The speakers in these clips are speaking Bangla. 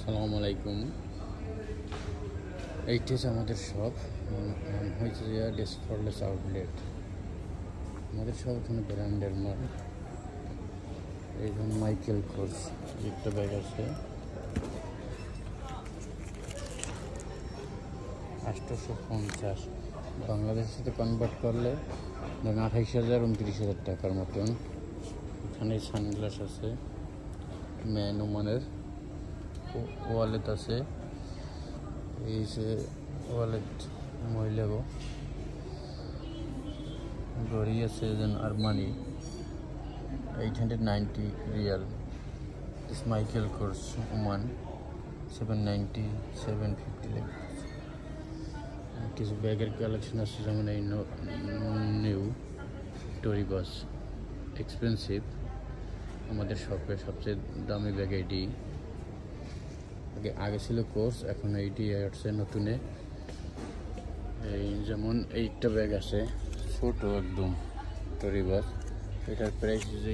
আসসালামু আলাইকুম। এইটা হচ্ছে আমাদের শপ, নাম হয়েছে যে ডেসফরলেস আউটলেট। আমাদের সব এখানে ব্র্যান্ডের মাল। এই ধরুন মাইকেল কোর্স একটা ব্যাগ আছে 850, বাংলাদেশের সাথে কনভার্ট করলে ধরেন 28,000 29,000 টাকার মতন। এখানে সানগ্লাস আছে, ম্যানুমানের ওয়ালেট আছে, এই যে ওয়ালেট মহিলাগো, ঘড়ি আছে যেন Armani 890 Real. This Michael course Oman 790 750 লেখা। কিছু ব্যাগের কালেকশন আছে, যেমন এই নিউ টরি বাস, এক্সপেন্সিভ। আমাদের শপে সবচেয়ে দামি ব্যাগ এইটি। আগে ছিল কোর্স, এখন এইটি আসছে নতুনে। এই যেমন এইটা ব্যাগ আছে ছোট একদম টরি বাস, এটার প্রাইস হচ্ছে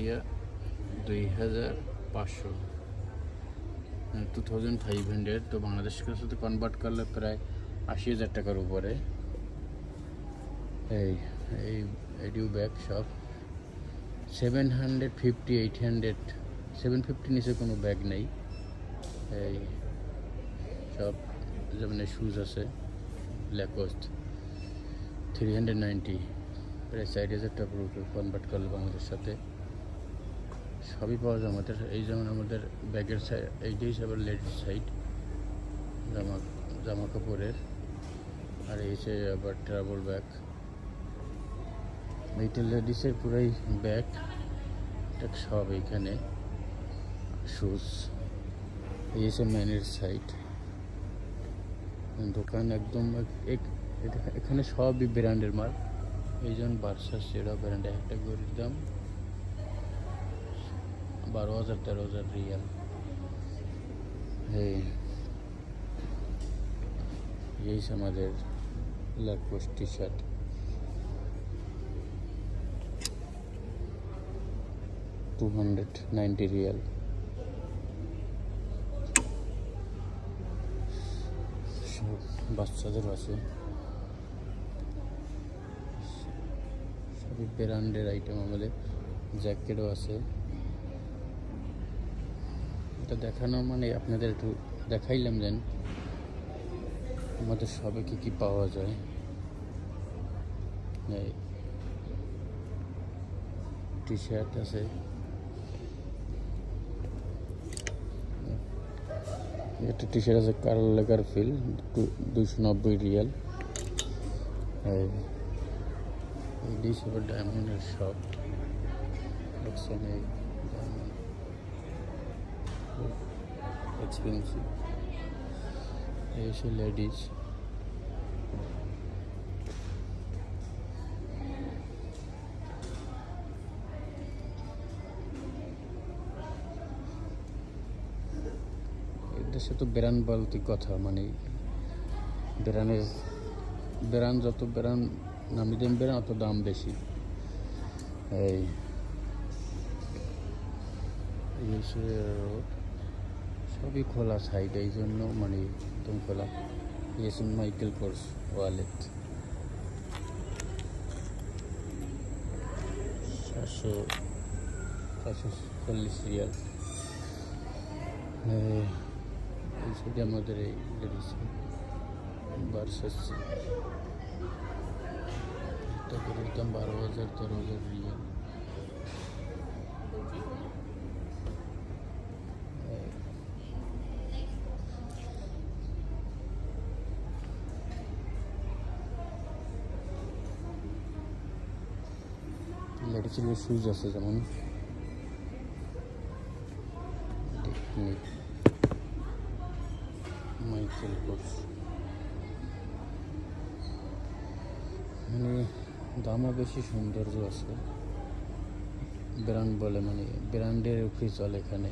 2500, 2500। তো বাংলাদেশের সাথে কনভার্ট করলে প্রায় 80,000 টাকার উপরে। এইটিও ব্যাগ সব 750 800, 750 নিচে কোনো ব্যাগ নেই। এই সব যেমন শুজ আছে ল্যাকোস্ট 390, প্রায় 40,000 টাকার উপরে কনভার্ট করলে বাংলাদেশের সাথে। সবই পাওয়া যায় আমাদের। এই যেমন আমাদের ব্যাগের সাইড, এইটাই আবার লেডিস সাইড, জামা কাপড়ের। আর এই যে আবার ট্রাভেল ব্যাগ, এইটা লেডিসের পুরাই ব্যাগ, এটা সব এইখানে শুজ। এই যে ম্যানের সাইড, দোকান একদম এখানে সবই ব্র্যান্ডের মাল। এই যেমন বার্সার সেরা ব্র্যান্ড, একটা গড়ির দাম 12,000 13,000 রিয়াল। এই আমাদের ল্যাকোস্ট টি শার্ট, $290 রিয়াল। বাচ্চাদের আছে, সবই ব্র্যান্ডের আইটেম। আমাদের জ্যাকেটও আছে। এটা দেখানো মানে আপনাদের একটু দেখাইলাম যেন আমাদের সবে কি কি পাওয়া যায়। টি শার্ট আছে, একটা টি শার্ট আছে কার্ল লেগারফিল্ড 290 রিয়াল। এই সব ডায়মন্ডের শপ দেখছেন, এই এক্সপেন্সিভ। এই সে লেডিস, দেশে তো ব্র্যান্ড বলতে কথা, মানে ব্র্যান্ড যত ব্র্যান্ড নামি দামি ব্র্যান্ড অত দাম বেশি। এই সবই খোলা সাইড, এই জন্য মানে একদম খোলা। Yes Michael course wallet 440 Real. এই সাইডে আমাদের এই লেডিস বার্সাস, এটা করে দাম 12,000 13,000 রিয়াল। লেডিসের শুজ আছে, যেমন মাইকেল কোর্স, মানে দামও বেশি, সৌন্দর্য আছে। ব্র্যান্ড বলে মানে ব্র্যান্ডের উপরে চলে এখানে।